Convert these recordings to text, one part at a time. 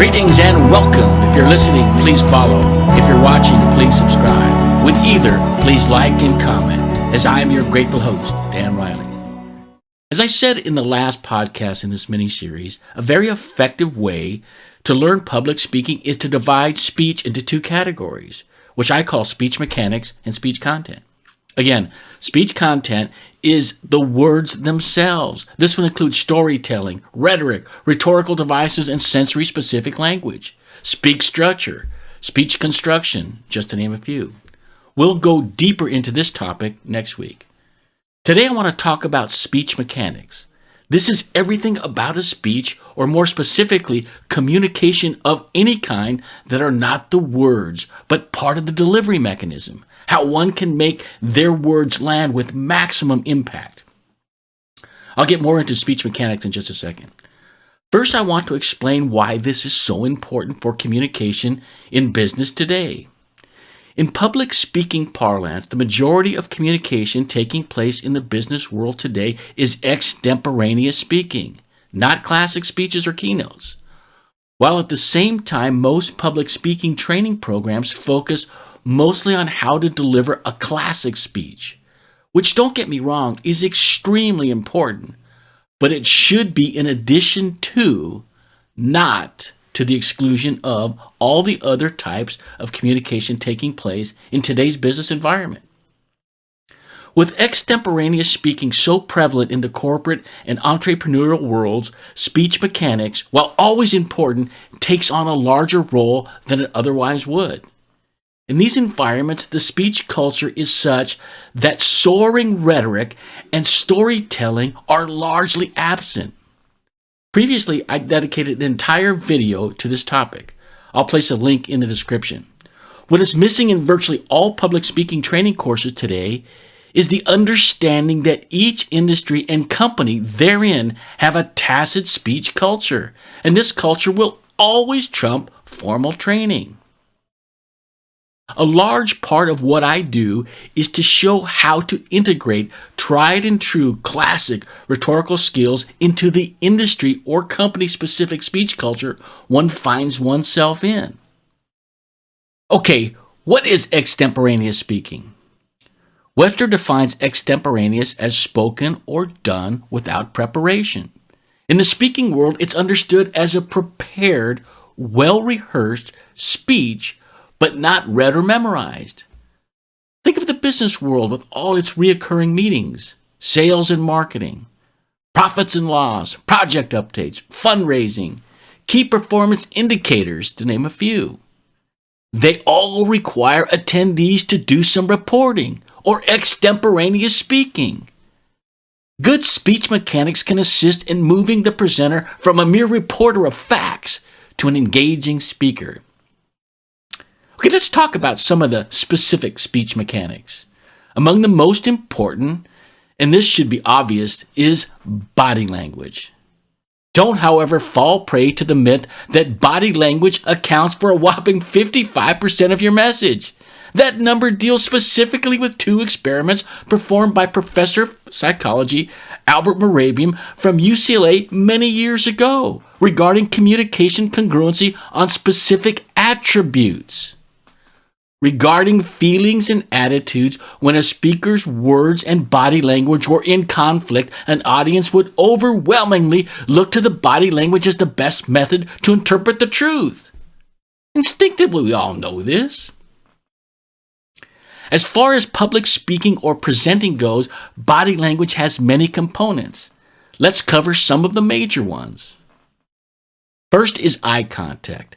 Greetings and welcome. If you're listening, please follow. If you're watching, please subscribe. With either, please like and comment, as I am your grateful host, Dan Riley. As I said in the last podcast in this mini-series, a very effective way to learn public speaking is to divide speech into two categories, which I call speech mechanics and speech content. Again, speech content is the words themselves. This will include storytelling, rhetoric, rhetorical devices, and sensory-specific language. Speech structure, speech construction, just to name a few. We'll go deeper into this topic next week. Today I want to talk about speech mechanics. This is everything about a speech, or more specifically, communication of any kind that are not the words, but part of the delivery mechanism. How one can make their words land with maximum impact. I'll get more into speech mechanics in just a second. First, I want to explain why this is so important for communication in business today. In public speaking parlance, the majority of communication taking place in the business world today is extemporaneous speaking, not classic speeches or keynotes. While at the same time, most public speaking training programs focus mostly on how to deliver a classic speech, which, don't get me wrong, is extremely important, but it should be in addition to, not to the exclusion of, all the other types of communication taking place in today's business environment. With extemporaneous speaking so prevalent in the corporate and entrepreneurial worlds, speech mechanics, while always important, takes on a larger role than it otherwise would. In these environments, the speech culture is such that soaring rhetoric and storytelling are largely absent. Previously, I dedicated an entire video to this topic. I'll place a link in the description. What is missing in virtually all public speaking training courses today is the understanding that each industry and company therein have a tacit speech culture, and this culture will always trump formal training. A large part of what I do is to show how to integrate tried and true classic rhetorical skills into the industry or company-specific speech culture one finds oneself in. Okay, what is extemporaneous speaking? Webster defines extemporaneous as spoken or done without preparation. In the speaking world, it's understood as a prepared, well-rehearsed speech, but not read or memorized. Think of the business world with all its reoccurring meetings, sales and marketing, profits and loss, project updates, fundraising, key performance indicators, to name a few. They all require attendees to do some reporting or extemporaneous speaking. Good speech mechanics can assist in moving the presenter from a mere reporter of facts to an engaging speaker. Okay, let's talk about some of the specific speech mechanics. Among the most important, and this should be obvious, is body language. Don't, however, fall prey to the myth that body language accounts for a whopping 55% of your message. That number deals specifically with two experiments performed by Professor of Psychology Albert Mehrabian from UCLA many years ago regarding communication congruency on specific attributes. Regarding feelings and attitudes, when a speaker's words and body language were in conflict, an audience would overwhelmingly look to the body language as the best method to interpret the truth. Instinctively, we all know this. As far as public speaking or presenting goes, body language has many components. Let's cover some of the major ones. First is eye contact.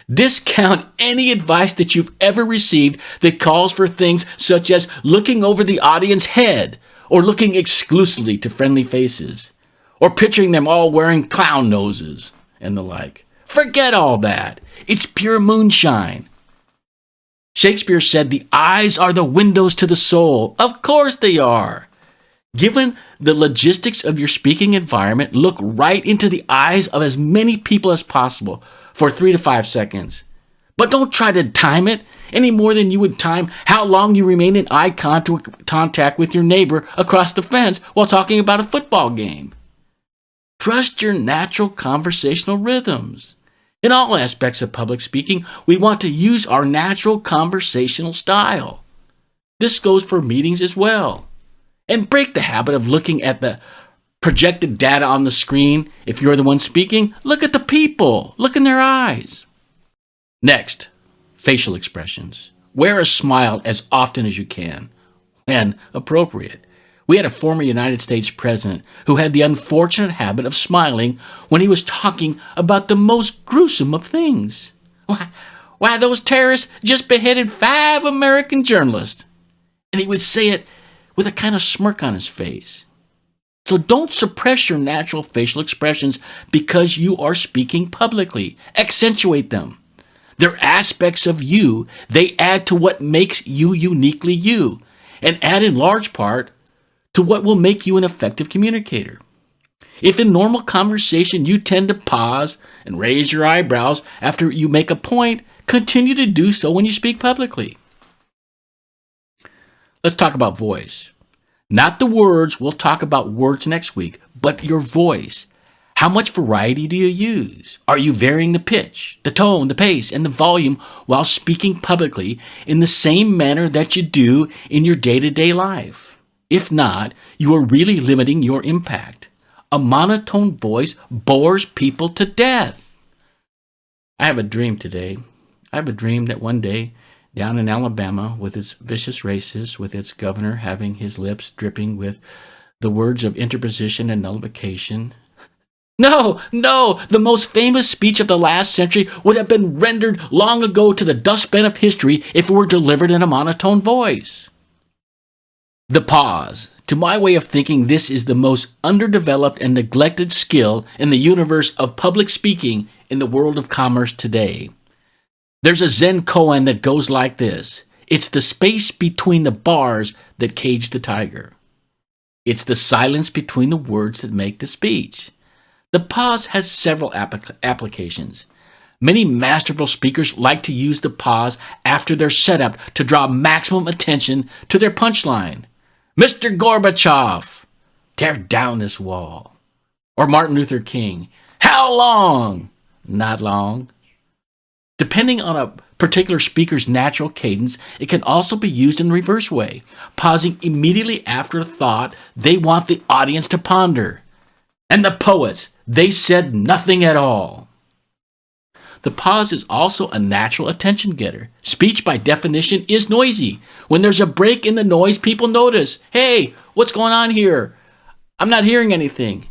Discount any advice that you've ever received that calls for things such as looking over the audience's head, or looking exclusively to friendly faces, or picturing them all wearing clown noses, and the like. Forget all that. It's pure moonshine. Shakespeare said the eyes are the windows to the soul. Of course they are. Given the logistics of your speaking environment, look right into the eyes of as many people as possible for 3 to 5 seconds. But don't try to time it any more than you would time how long you remain in eye contact with your neighbor across the fence while talking about a football game. Trust your natural conversational rhythms. In all aspects of public speaking, we want to use our natural conversational style. This goes for meetings as well. And break the habit of looking at the projected data on the screen. If you're the one speaking, look at the people. Look in their eyes. Next, facial expressions. Wear a smile as often as you can, when appropriate. We had a former United States president who had the unfortunate habit of smiling when he was talking about the most gruesome of things. Why, those terrorists just beheaded 5 American journalists. And he would say it with a kind of smirk on his face. So don't suppress your natural facial expressions because you are speaking publicly. Accentuate them. They're aspects of you. They add to what makes you uniquely you, and add in large part to what will make you an effective communicator. If in normal conversation you tend to pause and raise your eyebrows after you make a point, continue to do so when you speak publicly. Let's talk about voice. Not the words, we'll talk about words next week, but your voice. How much variety do you use? Are you varying the pitch, the tone, the pace, and the volume while speaking publicly in the same manner that you do in your day-to-day life? If not, you are really limiting your impact. A monotone voice bores people to death. I have a dream today. I have a dream that one day, down in Alabama, with its vicious racists, with its governor having his lips dripping with the words of interposition and nullification. No, the most famous speech of the last century would have been rendered long ago to the dustbin of history if it were delivered in a monotone voice. The pause. To my way of thinking, this is the most underdeveloped and neglected skill in the universe of public speaking in the world of commerce today. There's a Zen koan that goes like this. It's the space between the bars that cage the tiger. It's the silence between the words that make the speech. The pause has several applications. Many masterful speakers like to use the pause after their setup to draw maximum attention to their punchline. Mr. Gorbachev, tear down this wall. Or Martin Luther King, how long? Not long. Depending on a particular speaker's natural cadence, it can also be used in the reverse way, pausing immediately after a thought they want the audience to ponder. And the poets, they said nothing at all. The pause is also a natural attention getter. Speech, by definition, is noisy. When there's a break in the noise, people notice, hey, what's going on here? I'm not hearing anything.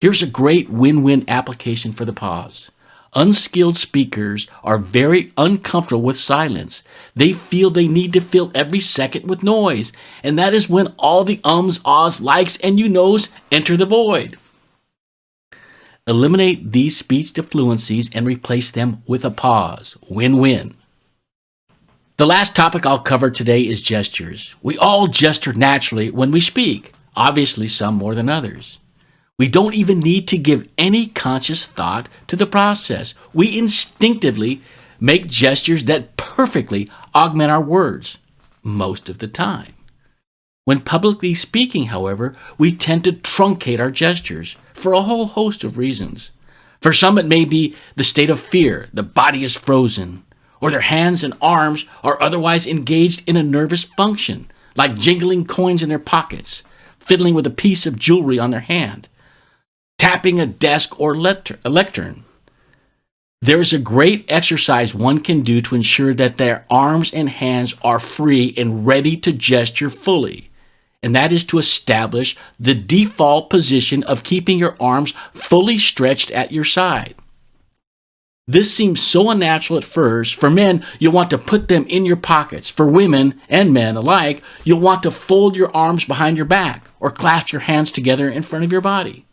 Here's a great win-win application for the pause. Unskilled speakers are very uncomfortable with silence. They feel they need to fill every second with noise, and that is when all the ums, ahs, likes, and you knows enter the void. Eliminate these speech defluencies and replace them with a pause. Win-win. The last topic I'll cover today is gestures. We all gesture naturally when we speak, obviously some more than others. We don't even need to give any conscious thought to the process. We instinctively make gestures that perfectly augment our words, most of the time. When publicly speaking, however, we tend to truncate our gestures for a whole host of reasons. For some, it may be the state of fear, the body is frozen, or their hands and arms are otherwise engaged in a nervous function, like jingling coins in their pockets, fiddling with a piece of jewelry on their hand, tapping a desk or lectern. There is a great exercise one can do to ensure that their arms and hands are free and ready to gesture fully, and that is to establish the default position of keeping your arms fully stretched at your side. This seems so unnatural at first. For men, you'll want to put them in your pockets. For women and men alike, you'll want to fold your arms behind your back or clasp your hands together in front of your body.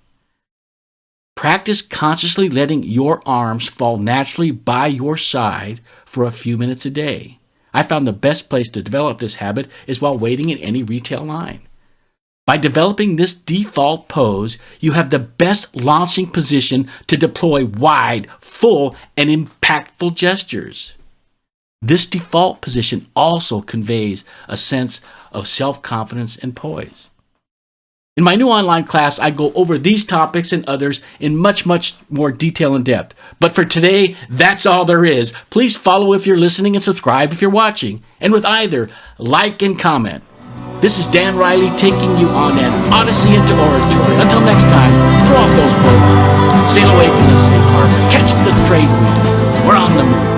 Practice consciously letting your arms fall naturally by your side for a few minutes a day. I found the best place to develop this habit is while waiting in any retail line. By developing this default pose, you have the best launching position to deploy wide, full, and impactful gestures. This default position also conveys a sense of self-confidence and poise. In my new online class, I go over these topics and others in much, much more detail and depth. But for today, that's all there is. Please follow if you're listening and subscribe if you're watching. And with either, like and comment. This is Dan Riley taking you on an Odyssey into Oratory. Until next time, throw off those bowlines, sail away from the safe harbor, catch the trade wind. We're on the move.